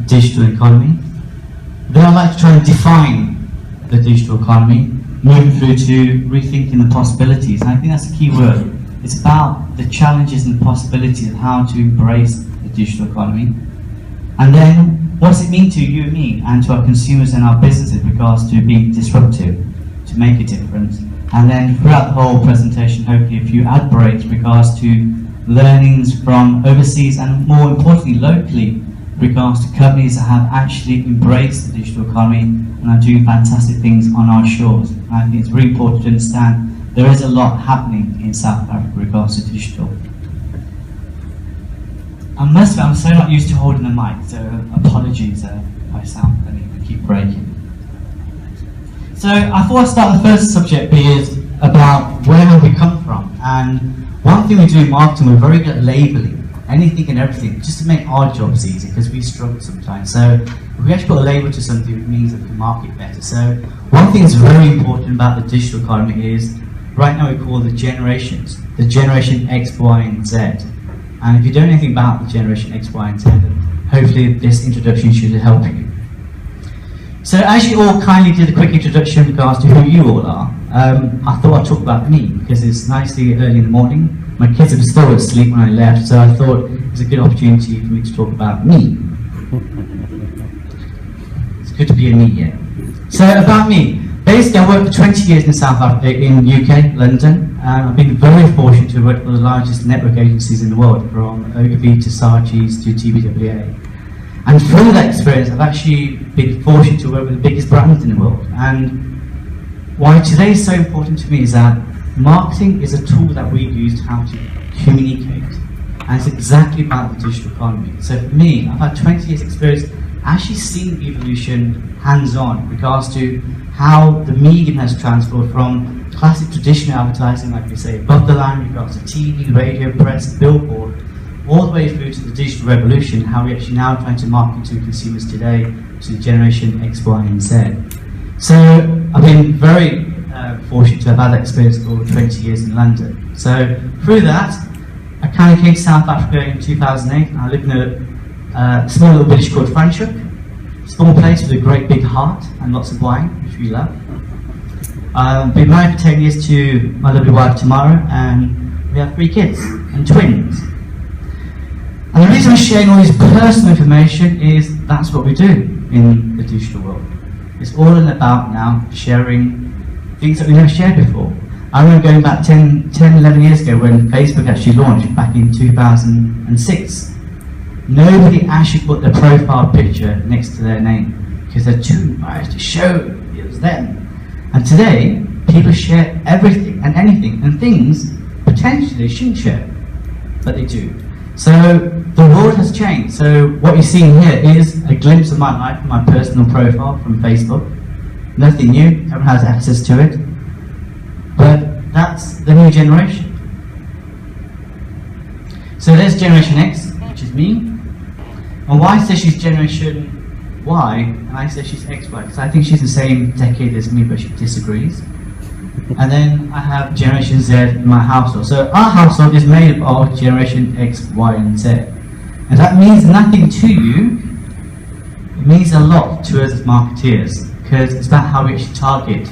digital economy. Then I'd like to try and define the digital economy, moving through to rethinking the possibilities. And I think that's a key word. It's about the challenges and the possibilities of how to embrace the digital economy. And then, what does it mean to you and me, and to our consumers and our businesses with regards to being disruptive, to make a difference? And then, throughout the whole presentation, hopefully a few ad breaks with regards to learnings from overseas and, more importantly, locally, with regards to companies that have actually embraced the digital economy and are doing fantastic things on our shores. And I think it's really important to understand there is a lot happening in South Africa with regards to digital. I must admit, I'm so not used to holding the mic, so apologies if I sound funny, I keep breaking. So I thought I'd start the first subject is about where have we come from. And one thing we do in marketing, we're very good at labelling anything and everything, just to make our jobs easy, because we struggle sometimes. So if we actually put a label to something, it means that we can market better. So one thing that's very important about the digital economy is, right now we call the generations, the generation X, Y, and Z. And if you don't know anything about the generation X, Y, and Z, then hopefully this introduction should help you. So as you all kindly did a quick introduction in regards to who you all are, I thought I'd talk about me, because it's nicely early in the morning. My kids were still asleep when I left, so I thought it was a good opportunity for me to talk about me. It's good to be a me here. So about me. Basically, I worked for 20 years in South Africa, in UK, London. I've been very fortunate to work for the largest network agencies in the world, from Ogilvy to Saatchi's to TBWA. And through that experience, I've actually been fortunate to work with the biggest brands in the world. And why today is so important to me is that marketing is a tool that we use to how to communicate. And it's exactly about the digital economy. So for me, I've had 20 years experience actually seeing the evolution hands-on in regards to how the medium has transformed from classic traditional advertising, like we say, above the line, in regards to TV, radio, press, billboard, all the way through to the digital revolution, how we actually now trying to market to consumers today, to the generation X, Y, and Z. So I've been very fortunate to have had that experience for 20 years in London. So through that, I kind of came to South Africa in 2008. I lived in a small little village called Franschhoek. Small place with a great big heart and lots of wine, which we love. Been married for 10 years to my lovely wife Tamara, and we have 3 kids and twins. And the reason I'm sharing all this personal information is that's what we do in the digital world. It's all about now sharing things that we never shared before. I remember going back 10, 11 years ago when Facebook actually launched back in 2006. Nobody actually put their profile picture next to their name because they're too embarrassed to show it was them. And today, people share everything and anything and things potentially they shouldn't share, but they do. So the world has changed. So what you're seeing here is a glimpse of my life, my personal profile from Facebook. Nothing new, everyone has access to it. But that's the new generation. So there's Generation X, which is me. My wife says she's Generation Y, and I say she's XY, because I think she's the same decade as me, but she disagrees. And then I have Generation Z in my household. So our household is made up of Generation X, Y, and Z. And that means nothing to you. It means a lot to us as marketeers, because it's about how we actually target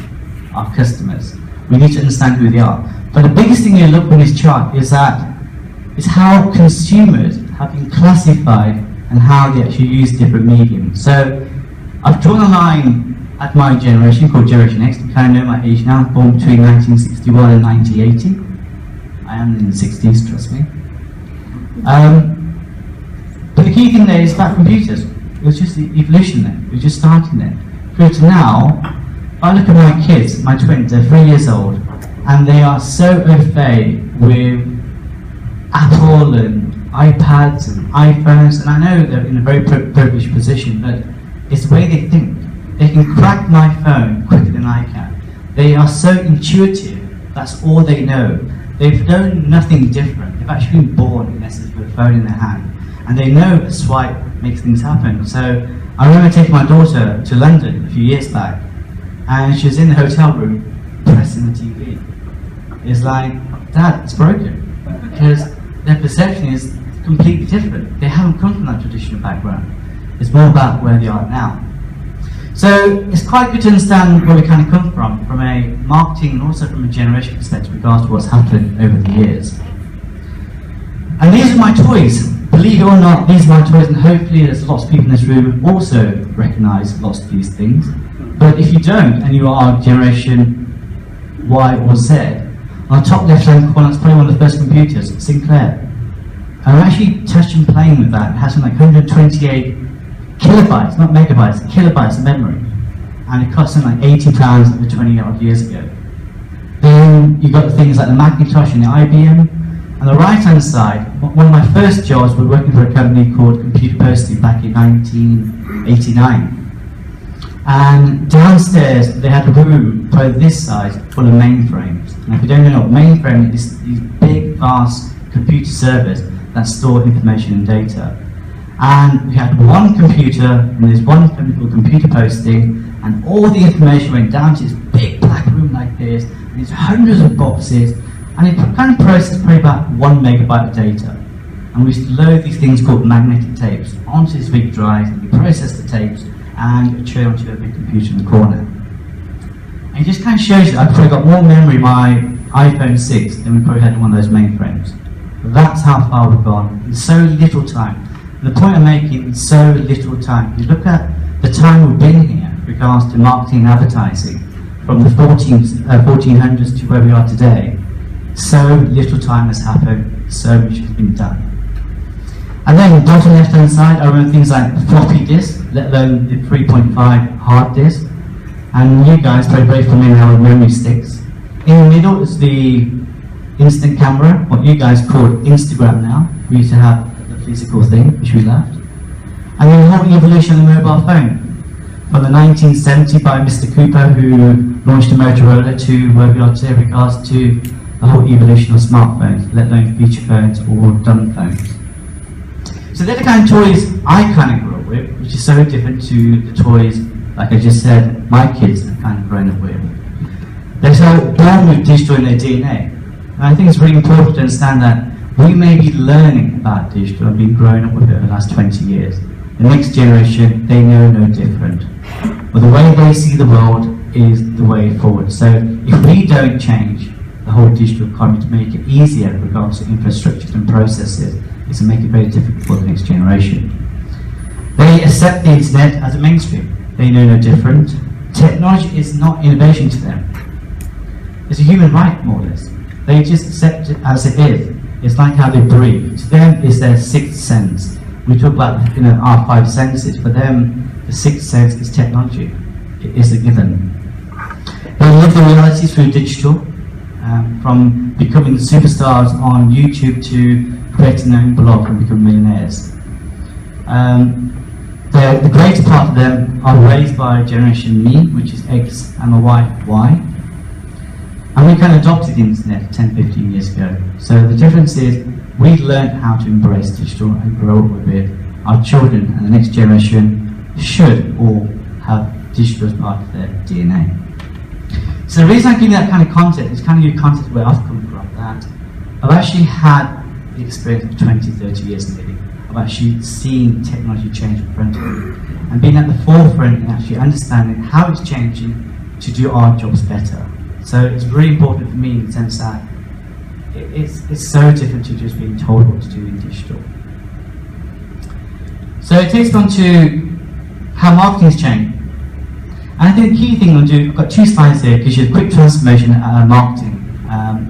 our customers. We need to understand who they are. But the biggest thing you look on this chart is how consumers have been classified and how they actually use different mediums. So I've drawn a line at my generation called Generation X. You kind of know my age now, born between 1961 and 1980. I am in the 60s, trust me. But the key thing there is about computers. It was just the evolution there. It was just starting there. Through to now, if I look at my kids, my twins, they're 3 years old, and they are so au fait with Apple and iPads and iPhones, and I know they're in a very privileged position, but it's the way they think. They can crack my phone quicker than I can. They are so intuitive, that's all they know. They've known nothing different. They've actually been born, in essence, with a phone in their hand. And they know a swipe makes things happen. So I remember taking my daughter to London a few years back, and she was in the hotel room pressing the TV. It's like, Dad, it's broken. Because their perception is completely different. They haven't come from that traditional background. It's more about where they are now. So it's quite good to understand where we kind of come from a marketing and also from a generation perspective with regards to what's happened over the years. And these are my toys. Believe it or not, these are my toys, and hopefully there's lots of people in this room who also recognise lots of these things. But if you don't, and you are generation Y or Z, on the top left-hand corner, that's probably one of the first computers, Sinclair. And I'm actually touching and playing with that. It has something like 128 kilobytes, not megabytes, kilobytes of memory. And it cost something like £80 over 20 odd years ago. Then you've got the things like the Macintosh and the IBM. On the right-hand side, one of my first jobs was working for a company called Computer Posting back in 1989. And downstairs, they had a room probably this size full of mainframes. And if you don't know what mainframe is, these big, vast computer servers that store information and data. And we had one computer, and there's one company called Computer Posting, and all the information went down to this big black room like this, and there's hundreds of boxes, and it kind of processed probably about 1 megabyte of data. And we used to load these things called magnetic tapes onto these big drives, and we process the tapes, and it would show onto a big computer in the corner. And it just kind of shows you, I've probably got more memory in my iPhone 6 than we probably had in one of those mainframes. That's how far we've gone in so little time. The point I'm making, in so little time. If you look at the time we've been here with regards to marketing and advertising, from the 1400s to where we are today, so little time has happened, so much has been done. And then bottom left hand side, I remember things like floppy disk, let alone the 3.5 hard disk. And you guys are very familiar now with memory sticks. In the middle is the instant camera, what you guys call Instagram now. We used to have the physical thing, which we left. And then the whole evolution of the mobile phone. From the 1970s by Mr. Cooper, who launched a Motorola, to where we are today with regards to the whole evolution of smartphones, let alone feature phones or dumb phones. So they're the kind of toys I kind of grew up with, which is so different to the toys, like I just said, my kids have kind of grown up with. They're so born with digital in their DNA. And I think it's really important to understand that we may be learning about digital and being grown up with it over the last 20 years. The next generation, they know no different. But the way they see the world is the way forward. So if we don't change the whole digital economy to make it easier with regards to infrastructure and processes, it's to make it very difficult for the next generation. They accept the internet as a mainstream. They know no different. Technology is not innovation to them. It's a human right, more or less. They just accept it as it is. It's like how they breathe. To them, it's their sixth sense. We talk about our five senses. For them, the sixth sense is technology. It is a given. They live the reality through digital, from becoming superstars on YouTube to creating their own blog and becoming millionaires. The greater part of them are raised by Generation Me, which is X, and my wife, Y. And we kind of adopted the internet 10, 15 years ago. So the difference is we learned how to embrace digital and grow up with it. Our children and the next generation should all have digital as part of their DNA. So the reason I give you that kind of context is kind of your context where I've come from. That I've actually had the experience of 20, 30 years nearly. I've actually seen technology change in front of me and being at the forefront and actually understanding how it's changing to do our jobs better. So it's really important for me in the sense that it's so different to just being told what to do in digital. So it takes us on to how marketing's changed. And I think the key thing I'll do, I've got two slides here, gives you a quick transformation of marketing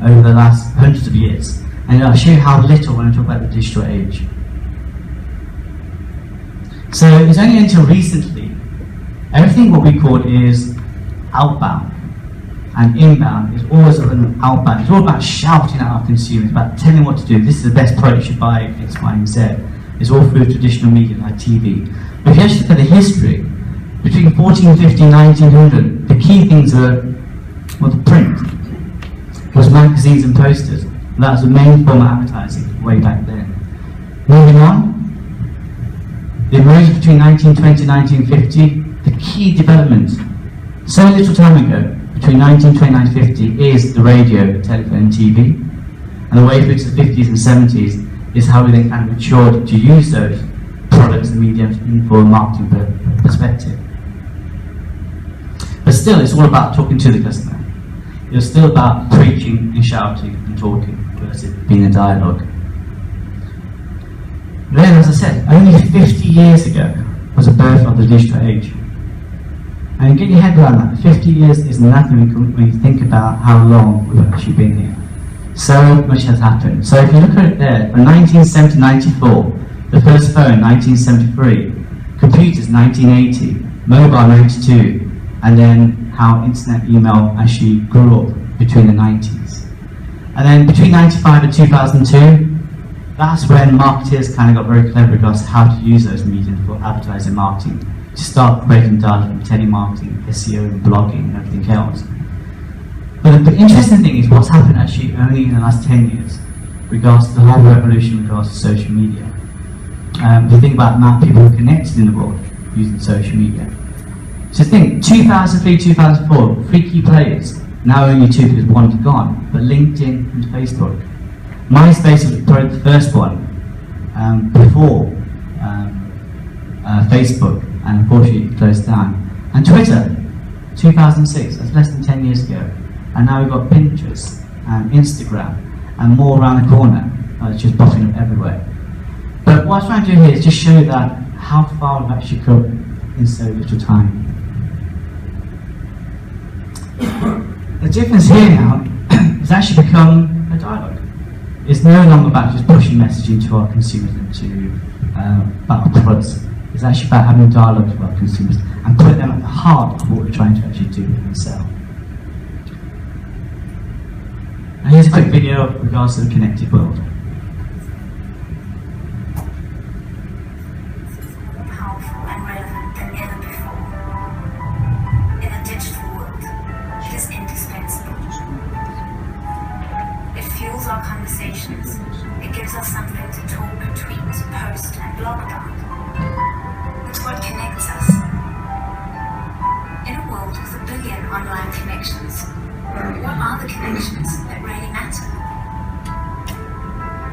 over the last hundreds of years. And I'll show you how little when I talk about the digital age. So it's only until recently, everything what we call is outbound. And inbound is always an outbound. It's all about shouting at our consumers, about telling them what to do. This is the best product, you should buy X, Y, and Z. It's all through traditional media like TV. But if you actually look at the history, between 1450 and 1900, the key things were, well, the print. It was magazines and posters. And that was the main form of advertising way back then. Moving on, the emergence between 1920 and 1950, the key development, so little time ago, between 1920 and 1950, is the radio, telephone, and TV. And the way through to the 50s and 70s is how we then kind of matured to use those products and media for a marketing perspective. But still, it's all about talking to the customer. It's still about preaching and shouting and talking versus being a dialogue. Then, as I said, only 50 years ago was the birth of the digital age. And get your head around that. 50 years is nothing when you think about how long we've actually been here. So much has happened. So if you look at it there, from 1970 to 94, the first phone, 1973, computers, 1980, mobile, 92, and then how internet email actually grew up between the 90s. And then between 95 and 2002, that's when marketers kind of got very clever regards to how to use those mediums for advertising marketing, to start breaking down from telemarketing, SEO, and blogging, and everything else. But the interesting thing is what's happened actually only in the last 10 years regards to the whole revolution in regards to social media. If you think about the amount of people who are connected in the world using social media. So think, 2003, 2004, 3 key players, now only 2 because one's gone, but LinkedIn and Facebook. MySpace was probably the first one before Facebook, and unfortunately it closed down. And Twitter, 2006, that's less than 10 years ago. And now we've got Pinterest and Instagram and more around the corner. It's just popping up everywhere. But what I'm trying to do here is just show you that how far we've actually come in so little time. The difference here now has actually become a dialogue. It's no longer about just pushing messaging to our consumers and to about our products. It's actually about having dialogue with our consumers and putting them at the heart of what we're trying to actually do and sell. And here's a quick video with regards to the connected world. More powerful and relevant than ever before. In a digital world, it is indispensable. It fuels our conversations. It gives us something to talk, tweet, post, and blog about. It's what connects us. In a world with 1 billion online connections, what are the connections that really matter?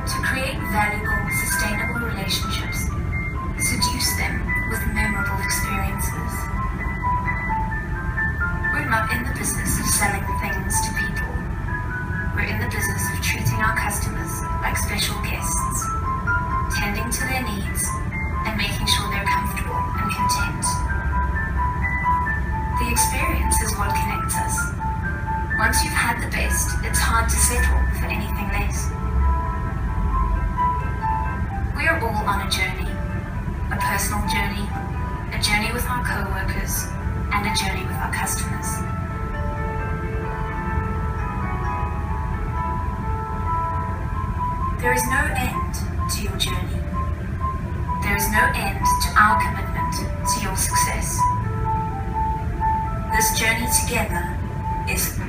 To create valuable, sustainable relationships, seduce them with memorable experiences. We're not in the business of selling things to people. We're in the business of treating our customers like special guests, tending to their needs, and making sure they're comfortable and content. The experience is what connects us. Once you've had the best, it's hard to settle for anything less. We are all on a journey, a personal journey, a journey with our co-workers, and a journey with our customers. There is no end to your journey. There is no end to our commitment to your success. This journey together is...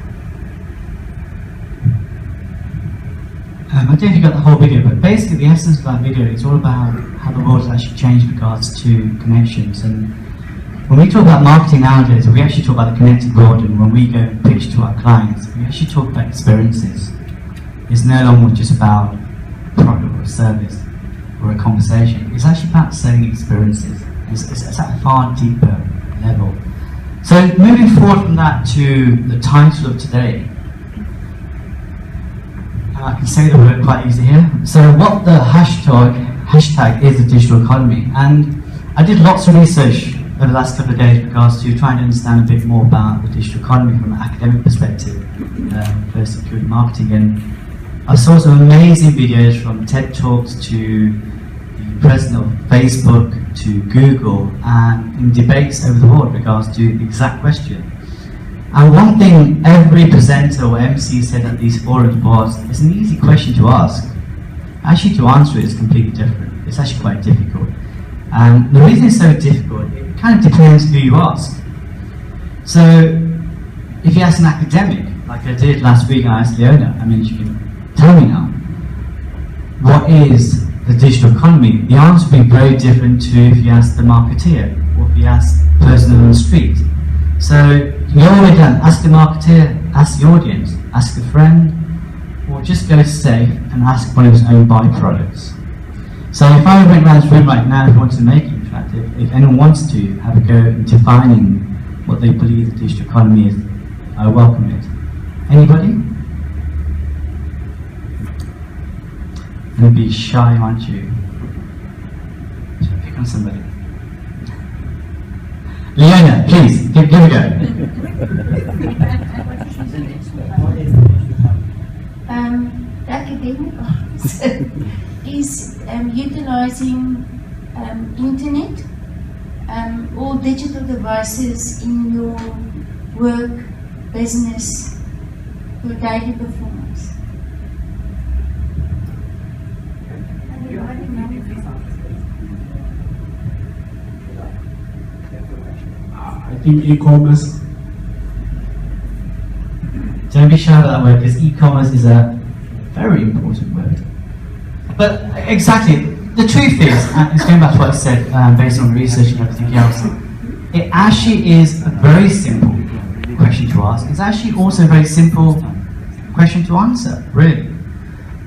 I don't know if you got the whole video, but basically the essence of that video is all about how the world has actually changed in regards to connections. And when we talk about marketing nowadays, we actually talk about the connected world, and when we go and pitch to our clients, we actually talk about experiences. It's no longer just about a product or a service or a conversation. It's actually about selling experiences. It's at a far deeper level. So moving forward from that to the title of today, I can say the word quite easily here. So what the hashtag is the digital economy. And I did lots of research over the last couple of days in regards to trying to understand a bit more about the digital economy from an academic perspective versus pure marketing. And I saw some amazing videos from TED Talks to the president of Facebook to Google, and in debates over the world in regards to the exact question. And one thing every presenter or MC said at these forums was, it's an easy question to ask. Actually, to answer it is completely different. It's actually quite difficult. And the reason it's so difficult, it kind of depends who you ask. So, if you ask an academic, like I did last week, I asked Leona, I mean, she can tell me now, what is the digital economy? The answer would be very different to if you ask the marketeer, or if you ask the person on the street. So, you're already done. Ask the marketeer, ask the audience, ask a friend, or just go safe and ask one of his own byproducts. So if I went around this room right now, if I wanted to make it interactive, if anyone wants to have a go in defining what they believe the digital economy is, I welcome it. Anybody? You'll be shy, aren't you? Should I pick on somebody? Leona, please, give it a go. The academic answer is utilizing internet or digital devices in your work, business, your daily performance. I think e-commerce. Don't be shy about that word, because e-commerce is a very important word. But exactly, the truth is, and it's going back to what I said, based on research and everything else, it actually is a very simple question to ask. It's actually also a very simple question to answer, really.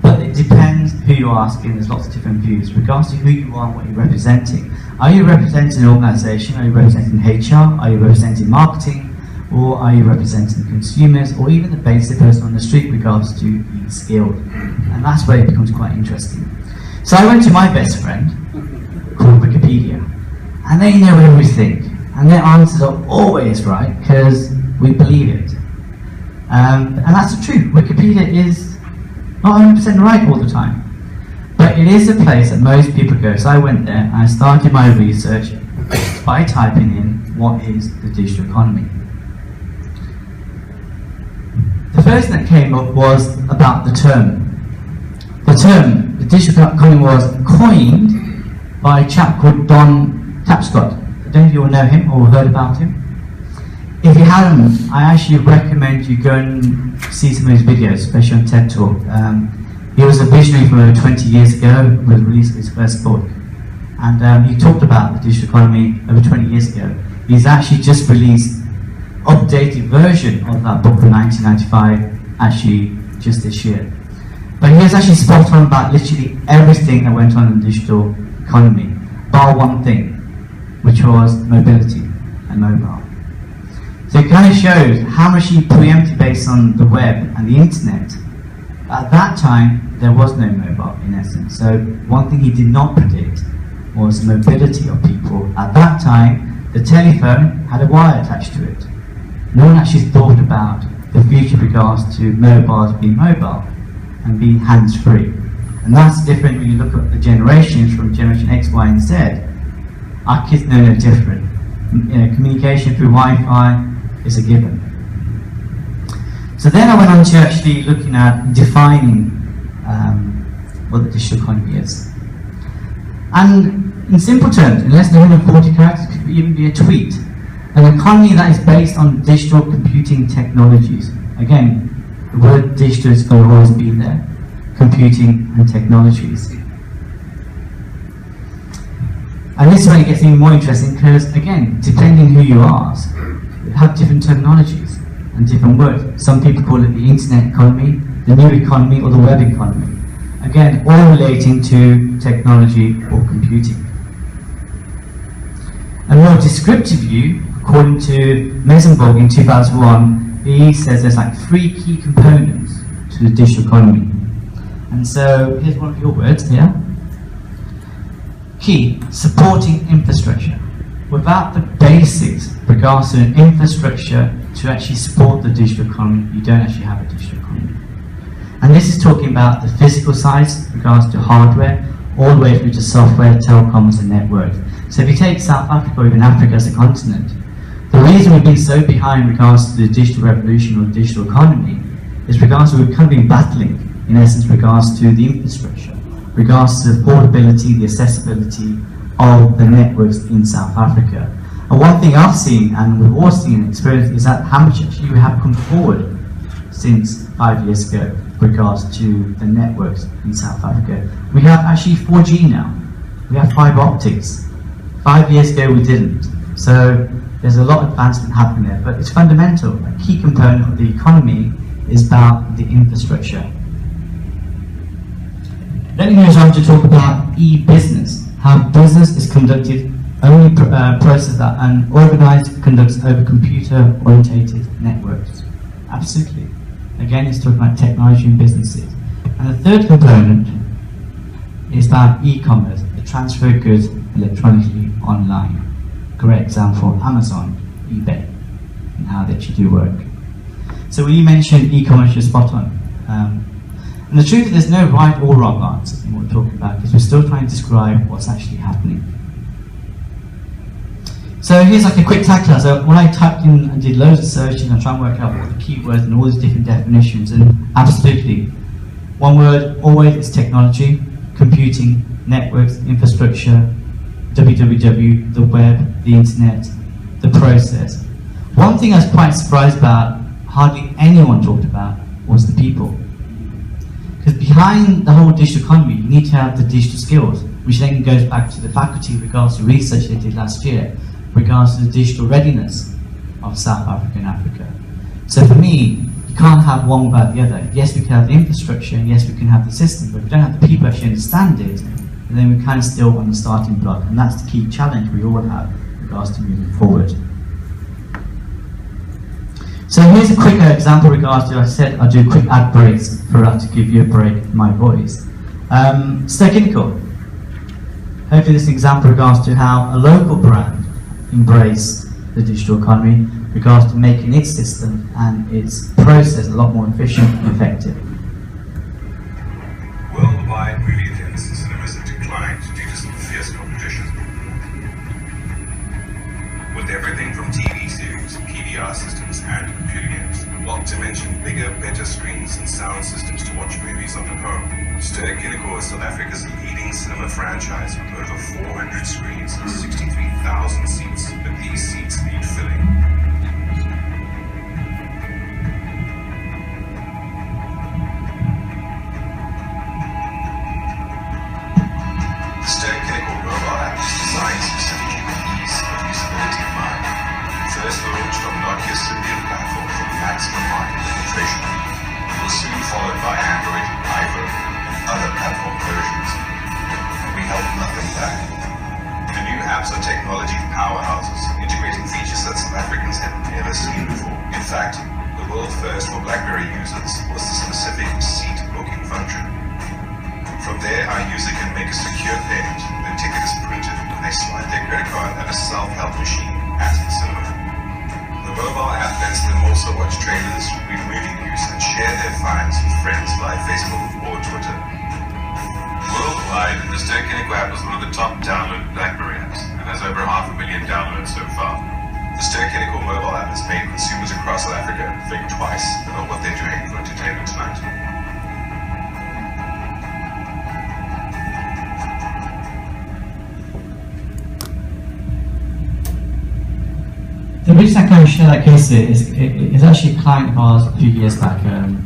But it depends who you're asking. There's lots of different views, regards to who you are and what you're representing. Are you representing an organisation? Are you representing HR? Are you representing marketing? Or are you representing consumers, or even the basic person on the street, regards to being skilled? And that's where it becomes quite interesting. So I went to my best friend, called Wikipedia, and they know everything, and their answers are always right, because we believe it. And that's the truth. Wikipedia is not 100% right all the time. But it is a place that most people go. So I went there, and I started my research by typing in, what is the digital economy? The first thing that came up was about the term. The term, the digital economy, was coined by a chap called Don Tapscott. I don't know if you all know him or heard about him. If you haven't, I actually recommend you go and see some of his videos, especially on TED Talk. He was a visionary from over 20 years ago, with the release of his first book. And he talked about the digital economy over 20 years ago. He's actually just released updated version of that book from 1995, actually just this year. But he was actually spot on about literally everything that went on in the digital economy, bar one thing, which was mobility and mobile. So it kind of shows how much he preempted based on the web and the internet. At that time, there was no mobile in essence. So one thing he did not predict was mobility of people. At that time, the telephone had a wire attached to it. No one actually thought about the future with regards to mobiles being mobile and being hands-free. And that's different when you look at the generations from generation X, Y, and Z. Our kids know no different. Communication through Wi-Fi is a given. So then I went on to actually looking at defining what the digital economy is. And in simple terms, in less than 140 characters, it could even be a tweet. An economy that is based on digital computing technologies. Again, the word digital is going to always be there. Computing and technologies. And this is when it gets even more interesting, because again, depending who you ask, you have different terminologies and different words. Some people call it the internet economy, the new economy, or the web economy. Again, all relating to technology or computing. A more descriptive view, according to Mesenberg in 2001, he says there's like 3 key components to the digital economy. And so here's one of your words here. Key, supporting infrastructure. Without the basics regards to an infrastructure to actually support the digital economy, you don't actually have a digital economy. And this is talking about the physical sides regards to hardware, all the way through to software, telecoms and networks. So if you take South Africa or even Africa as a continent, the reason we've been so behind in regards to the digital revolution or the digital economy is regards to we've kind of been battling, in essence, regards to the infrastructure, regards to the affordability, the accessibility of the networks in South Africa. And one thing I've seen, and we've all seen and experienced, is that how much actually we have come forward since 5 years ago with regards to the networks in South Africa. We have actually 4G now. We have fibre optics. 5 years ago we didn't. So there's a lot of advancement happening there, but it's fundamental. A key component of the economy is about the infrastructure. Then Then it goes on to talk about e-business, how business is conducted only process that and organized conducts over computer-orientated networks. Absolutely. Again, it's talking about technology and businesses. And the third component is about e-commerce, the transfer of goods electronically online. Great example, Amazon, eBay, and how they actually do work. So when you mentioned e-commerce, you're spot on. And the truth is there's no right or wrong answer in what we're talking about, because we're still trying to describe what's actually happening. So here's like a quick tag class. So when I typed in and did loads of searching, I try and work out what the keywords and all these different definitions, and absolutely, one word always is technology, computing, networks, infrastructure, www, the web, the internet, the process. One thing I was quite surprised about, hardly anyone talked about, was the people. Because behind the whole digital economy, you need to have the digital skills, which then goes back to the faculty with regards to research they did last year, with regards to the digital readiness of South Africa and Africa. So for me, you can't have one without the other. Yes, we can have the infrastructure, and yes, we can have the system, but if we don't have the people actually understand it, then we're kind of still on the starting block, and that's the key challenge we all have with regards to moving forward. So here's a quick example regards to, I said I'll do quick ad breaks for us to give you a break in my voice. Stay clinical. Hopefully this is an example regards to how a local brand embraced the digital economy regards to making its system and its process a lot more efficient and effective. Worldwide movie attendance in cinemas have declined due to some fierce competition. With everything from TV series, PVR systems and computer games, not to mention bigger, better screens and sound systems to watch movies on the home, Ster-Kinekor is South Africa's leading cinema franchise with over 400 screens and 63,000 seats, but these seats need filling. The Ster-Kinekor mobile app is designed specifically with ease and usability in mind. First launched on Nokia's Symbian platform for maximum market penetration. It was soon followed by Android, iPhone, and other platform versions. We held nothing back. The new apps are technology powerhouses, integrating features that South Africans had never seen before. In fact, the world first for BlackBerry users was the specific seat booking function. From there, our user can make a secure payment, the ticket is printed, and they swipe their credit card at a self-help machine at the cinema. The mobile app lets them also watch trailers, read movie news, and share their finds with friends via Facebook or Twitter. Worldwide, the Ster-Kinekor app is one of the top downloaded BlackBerry apps and has over 500,000 downloads so far. The Ster-Kinekor mobile app has made consumers across South Africa think twice about what they're doing for entertainment tonight. The reason I kind of share that case is actually a client of ours a few years back.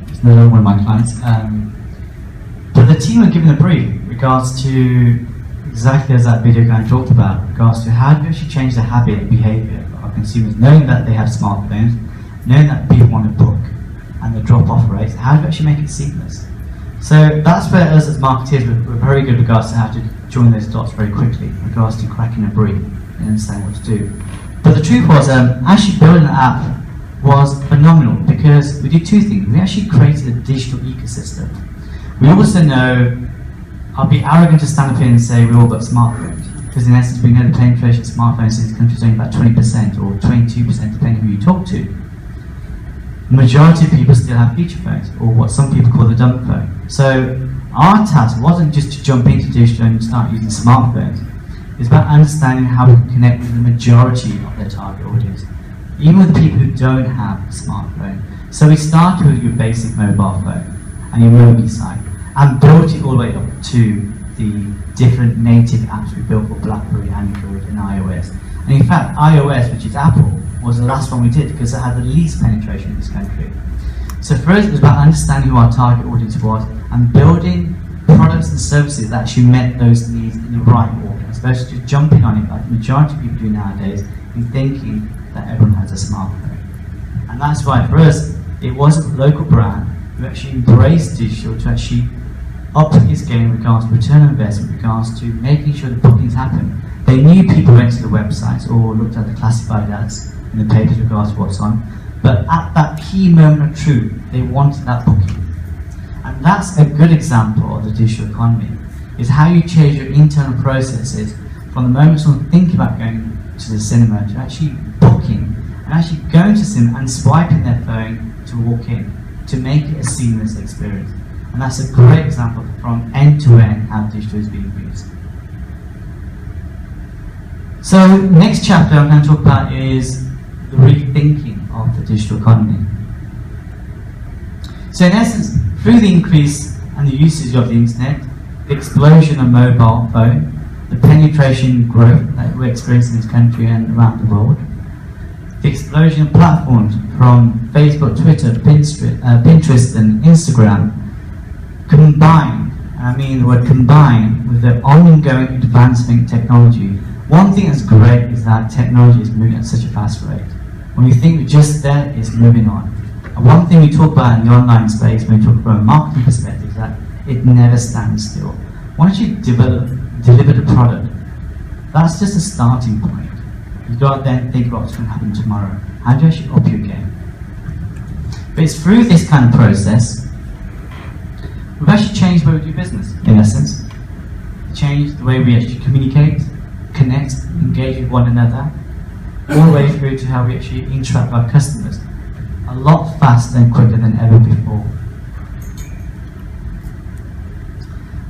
It's no longer one of my clients. But the team were given a brief in regards to exactly as that video kind of talked about, in regards to how do we actually change the habit and behaviour of our consumers, knowing that they have smartphones, knowing that people want to book, and the drop-off rates, how do we actually make it seamless? So that's where us as marketeers we're very good in regards to how to join those dots very quickly, in regards to cracking a brief and understanding what to do. But the truth was, actually building an app was phenomenal because we did two things. We actually created a digital ecosystem. We also know, I'll be arrogant to stand up here and say we all got smartphones, because in essence we know the penetration of smartphones in this country is only about 20% or 22% depending who you talk to. The majority of people still have feature phones, or what some people call the dumb phone. So our task wasn't just to jump into digital and start using smartphones. It's about understanding how we can connect with the majority of their target audience, even with the people who don't have a smartphone. So we started with your basic mobile phone and your mobile site, and built it all the way up to the different native apps we built for BlackBerry, Android, and iOS. And in fact, iOS, which is Apple, was the last one we did because it had the least penetration in this country. So for us, it was about understanding who our target audience was and building products and services that actually met those needs in the right order, as opposed to just jumping on it like the majority of people do nowadays and thinking that everyone has a smartphone. And that's why for us, it was a local brand who actually embraced digital to actually upped its game in regards to return on investment, in regards to making sure the bookings happen. They knew people went to the websites or looked at the classified ads in the papers in regards to what's on, but at that key moment of truth, they wanted that booking. And that's a good example of the digital economy, is how you change your internal processes from the moment someone thinking about going to the cinema to actually booking and actually going to cinema and swiping their phone to walk in, to make it a seamless experience. And that's a great example from end to end how digital is being used. So next chapter I'm going to talk about is the rethinking of the digital economy. So in essence, through the increase and the usage of the internet, the explosion of mobile phone, the penetration growth that we're experiencing in this country and around the world, the explosion of platforms from Facebook, Twitter, Pinterest and Instagram, combined, I mean the word combined, with the ongoing advancement in technology. One thing that's great is that technology is moving at such a fast rate. When we think we're just there, it's moving on. And one thing we talk about in the online space, when we talk from a marketing perspective, is that it never stands still. Once you deliver the product, that's just a starting point. You've got to then think about what's going to happen tomorrow. How do you actually up your game? But it's through this kind of process, we've actually changed the way we do business, in essence. Changed the way we actually communicate, connect, engage with one another, all the way through to how we actually interact with our customers. A lot faster and quicker than ever before.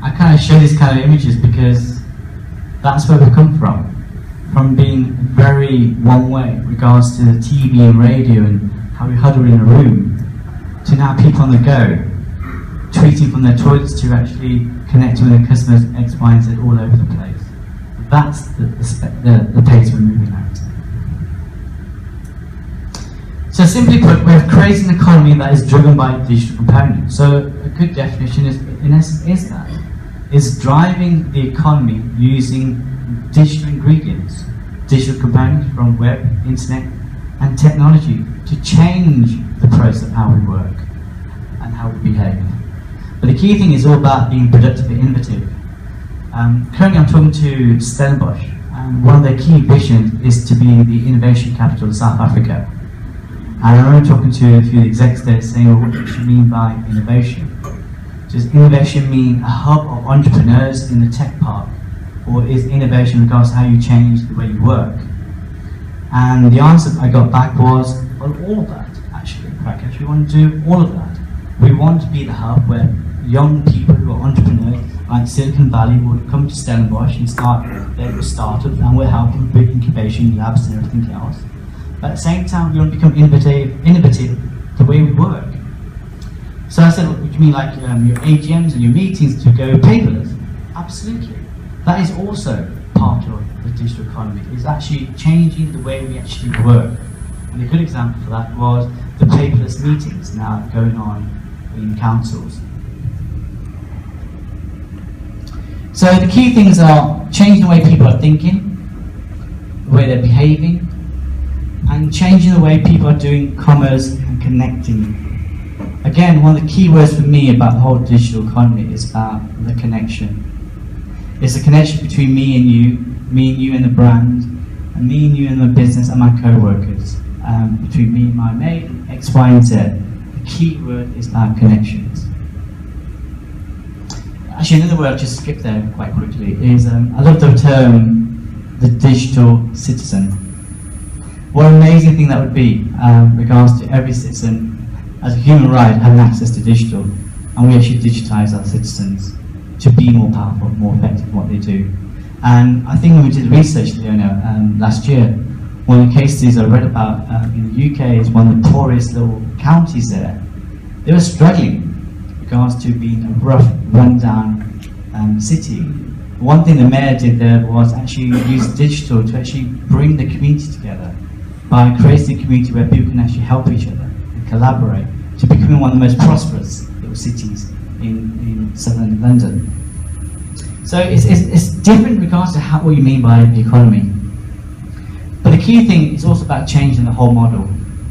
I kind of show these kind of images because that's where we've come from being very one way in regards to the TV and radio and how we huddle in a room, to now people on the go, tweeting from their toilets to actually connecting with their customers X, Y, and Z all over the place. That's the pace we're moving at. So simply put, we're creating an economy that is driven by digital components. So a good definition is, in essence, is driving the economy using digital ingredients, digital components from web, internet, and technology to change the process of how we work and how we behave. But the key thing is all about being productive and innovative. Currently I'm talking to Stellenbosch, and one of their key visions is to be the innovation capital of South Africa. And I remember talking to a few of the execs there saying, well, what do you mean by innovation? Does innovation mean a hub of entrepreneurs in the tech park? Or is innovation in regards to how you change the way you work? And the answer I got back was, well, all of that, actually, Prakash. We want to do all of that. We want to be the hub where young people who are entrepreneurs, like Silicon Valley, would come to Stellenbosch and start their startups, and we're helping with incubation labs and everything else. But at the same time, we want to become innovative the way we work. So I said, what do you mean, like your AGMs and your meetings to go paperless? Absolutely. That is also part of the digital economy. It's actually changing the way we actually work. And a good example for that was the paperless meetings now going on in councils. So the key things are changing the way people are thinking, the way they're behaving, and changing the way people are doing commerce and connecting. Again, one of the key words for me about the whole digital economy is about the connection. It's the connection between me and you and the brand, and me and you and the business and my co-workers, between me and my mate, X, Y, and Z. The key word is about connections. Actually, another word I'll just skip there quite quickly is, I love the term, the digital citizen. What an amazing thing that would be, in regards to every citizen, as a human right, having access to digital, and we actually digitize our citizens to be more powerful, more effective in what they do. And I think when we did research, Leona, last year, one of the case studies I read about in the UK is one of the poorest little counties there. They were struggling in regards to being a rough, run-down city. One thing the mayor did there was actually use digital to actually bring the community together by creating a community where people can actually help each other and collaborate to become one of the most prosperous little cities in southern London. So it's different in regards to what you mean by the economy. But the key thing is also about changing the whole model.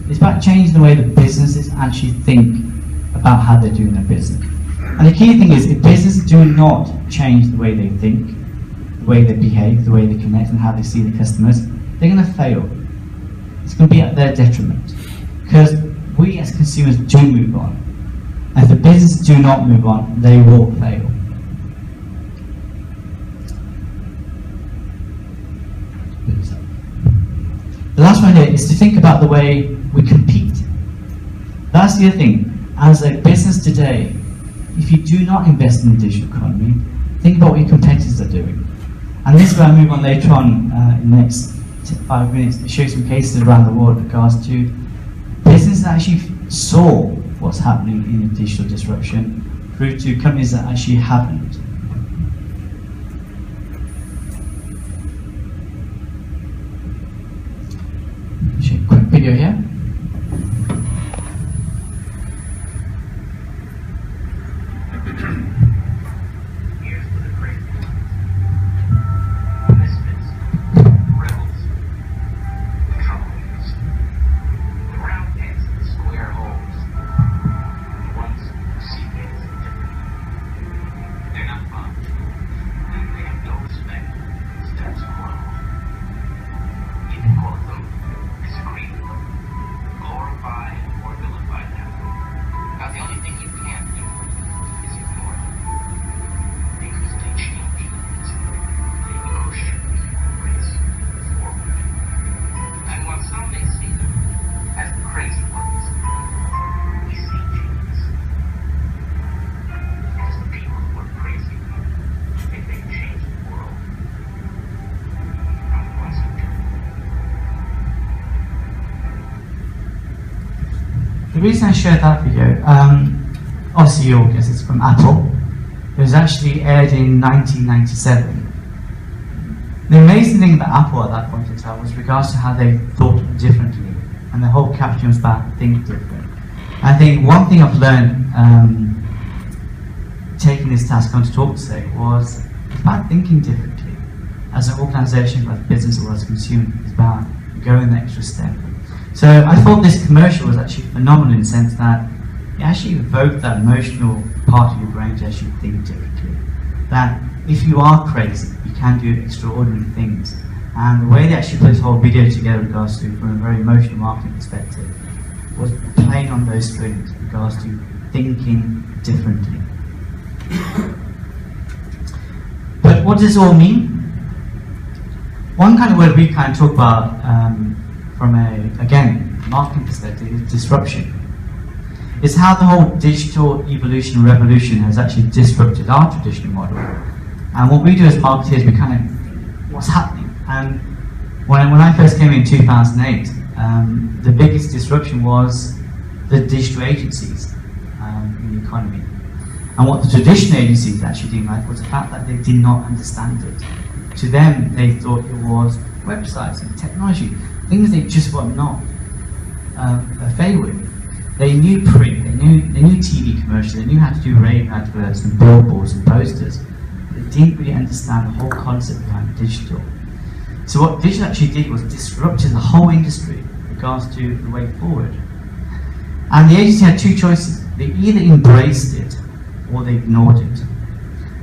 It's about changing the way that businesses actually think about how they're doing their business. And the key thing is, if businesses do not change the way they think, the way they behave, the way they connect, and how they see the customers, they're going to fail. It's going to be at their detriment. Because we as consumers do move on. And if the businesses do not move on, they will fail. The last one here is to think about the way we compete. That's the other thing. As a business today, if you do not invest in the digital economy, think about what your competitors are doing. And this is where I move on later on in the next 5 minutes to show some cases around the world with regards to businesses that actually saw what's happening in the digital disruption through to companies that actually haven't. Show a quick video here. Here's for the crazy misfits, rebels, troublemakers, the round pegs and the square holes, the ones who see things differently. They're not fun, and they have no respect for status quo. You can quote them, disagree with them, glorify or vilify them. Now the only thing you can't do is ignore them. Because they change things, they push race forward. And while some may see them as the crazy ones, we see genius. Because the people who are crazy think they can change the world are the ones who do. The reason I shared that video, obviously you'll guess it's from Apple. It was actually aired in 1997. The amazing thing about Apple at that point in time was regards to how they thought differently, and the whole caption was about think different. I think one thing I've learned taking this task on to talk today was it's about thinking differently. As an organisation, as a business, or as a consumer, it's about going the extra step. So I thought this commercial was actually phenomenal in the sense that it actually evoked that emotional part of your brain to actually think differently. That if you are crazy, you can do extraordinary things. And the way they actually put this whole video together in regards to, from a very emotional marketing perspective, was playing on those strings in regards to thinking differently. But what does this all mean? One kind of word we kind of talk about from a, again, marketing perspective is disruption. It's how the whole digital evolution, revolution has actually disrupted our traditional model. And what we do as marketers, we kind of, what's happening? And when I first came in 2008, the biggest disruption was the digital agencies in the economy. And what the traditional agencies actually didn't like was the fact that they did not understand it. To them, they thought it was websites and technology, things they just were not familiar with. They knew print, they knew TV commercials, they knew how to do radio adverts and billboards and posters. They didn't really understand the whole concept behind digital. So what digital actually did was disrupted the whole industry in regards to the way forward. And the agency had two choices. They either embraced it or they ignored it.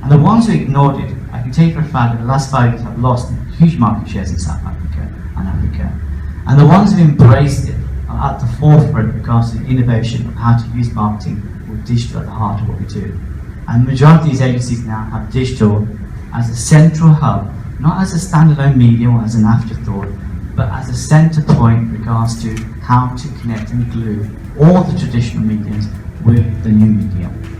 And the ones who ignored it, I can tell you for a fact that the last 5 years have lost huge market shares in South Africa and Africa. And the ones who embraced it are at the forefront in regards to the innovation of how to use marketing with digital at the heart of what we do. And the majority of these agencies now have digital as a central hub, not as a standalone medium or as an afterthought, but as a center point in regards to how to connect and glue all the traditional mediums with the new medium.